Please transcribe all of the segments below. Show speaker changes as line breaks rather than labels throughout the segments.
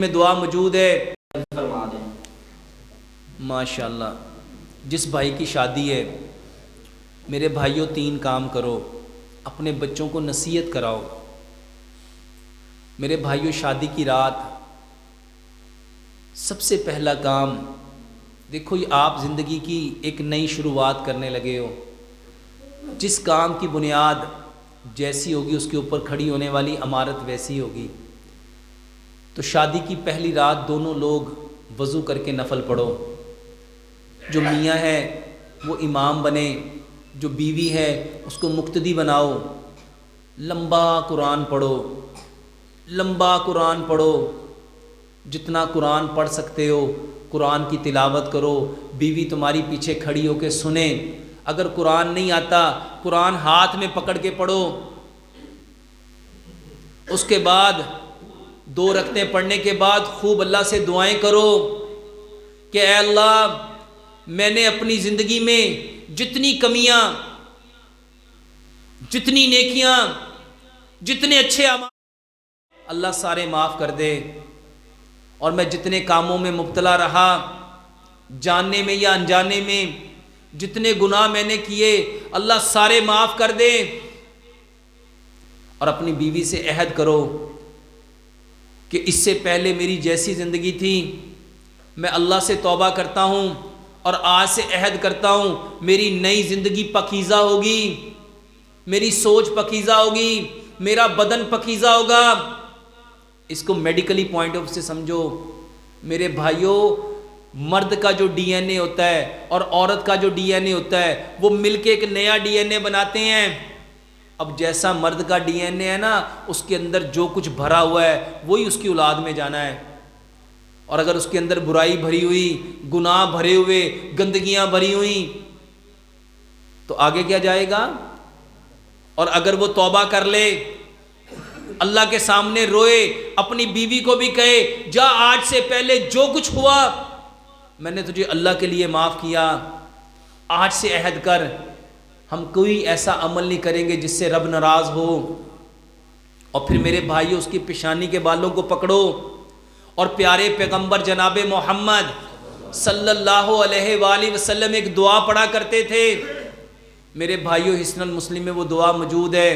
میں دعا موجود ہے،
فرما دیں۔
ماشاءاللہ۔ جس بھائی کی شادی ہے، میرے بھائیوں 3 کام کرو، اپنے بچوں کو نصیحت کراؤ۔ میرے بھائیوں شادی کی رات سب سے پہلا کام دیکھو، یہ آپ زندگی کی ایک نئی شروعات کرنے لگے ہو، جس کام کی بنیاد جیسی ہوگی اس کے اوپر کھڑی ہونے والی عمارت ویسی ہوگی۔ تو شادی کی پہلی رات دونوں لوگ وضو کر کے نفل پڑھو۔ جو میاں ہے وہ امام بنے، جو بیوی ہے اس کو مقتدی بناؤ۔ لمبا قرآن پڑھو، لمبا قرآن پڑھو، جتنا قرآن پڑھ سکتے ہو قرآن کی تلاوت کرو۔ بیوی تمہاری پیچھے کھڑی ہو کے سنے۔ اگر قرآن نہیں آتا قرآن ہاتھ میں پکڑ کے پڑھو۔ اس کے بعد 2 رکعتیں پڑھنے کے بعد خوب اللہ سے دعائیں کرو کہ اے اللہ، میں نے اپنی زندگی میں جتنی کمیاں، جتنی نیکیاں، جتنے اچھے اعمال، اللہ سارے معاف کر دے، اور میں جتنے کاموں میں مبتلا رہا، جاننے میں یا انجانے میں جتنے گناہ میں نے کیے، اللہ سارے معاف کر دے۔ اور اپنی بیوی سے عہد کرو کہ اس سے پہلے میری جیسی زندگی تھی، میں اللہ سے توبہ کرتا ہوں اور آج سے عہد کرتا ہوں میری نئی زندگی پاکیزہ ہوگی، میری سوچ پاکیزہ ہوگی، میرا بدن پاکیزہ ہوگا۔ اس کو میڈیکلی پوائنٹ آف سے سمجھو میرے بھائیوں، مرد کا جو ڈی این اے ہوتا ہے اور عورت کا جو ڈی این اے ہوتا ہے وہ مل کے ایک نیا ڈی این اے بناتے ہیں۔ اب جیسا مرد کا ڈی این اے ہے نا، اس کے اندر جو کچھ بھرا ہوا ہے وہی اس کی اولاد میں جانا ہے۔ اور اگر اس کے اندر برائی بھری ہوئی، گناہ بھرے ہوئے، گندگیاں بھری ہوئی تو آگے کیا جائے گا؟ اور اگر وہ توبہ کر لے، اللہ کے سامنے روئے، اپنی بیوی کو بھی کہے جا آج سے پہلے جو کچھ ہوا میں نے تجھے اللہ کے لیے معاف کیا، آج سے عہد کر ہم کوئی ایسا عمل نہیں کریں گے جس سے رب ناراض ہو۔ اور پھر میرے بھائیو اس کی پیشانی کے بالوں کو پکڑو اور پیارے پیغمبر جناب محمد صلی اللہ علیہ وآلہ وسلم ایک دعا پڑھا کرتے تھے میرے بھائیو، حسن المسلم میں وہ دعا موجود ہے،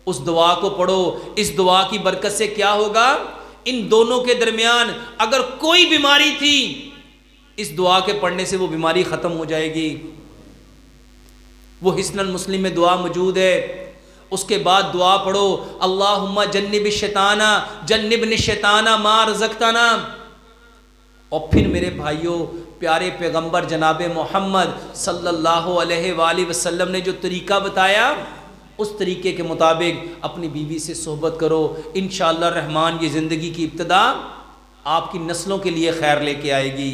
اس دعا کو پڑھو۔ اس دعا کی برکت سے کیا ہوگا؟ ان دونوں کے درمیان اگر کوئی بیماری تھی، اس دعا کے پڑھنے سے وہ بیماری ختم ہو جائے گی۔ وہ حسن المسلم میں دعا موجود ہے۔ اس کے بعد دعا پڑھو، اللہم جنب الشیطان جنبنی الشیطان ما رزقتنا۔ اور پھر میرے بھائیوں، پیارے پیغمبر جناب محمد صلی اللہ علیہ وآلہ وسلم نے جو طریقہ بتایا اس طریقے کے مطابق اپنی بیوی سے صحبت کرو۔ انشاءاللہ الرحمن یہ زندگی کی ابتدا آپ کی نسلوں کے لیے خیر لے کے آئے گی۔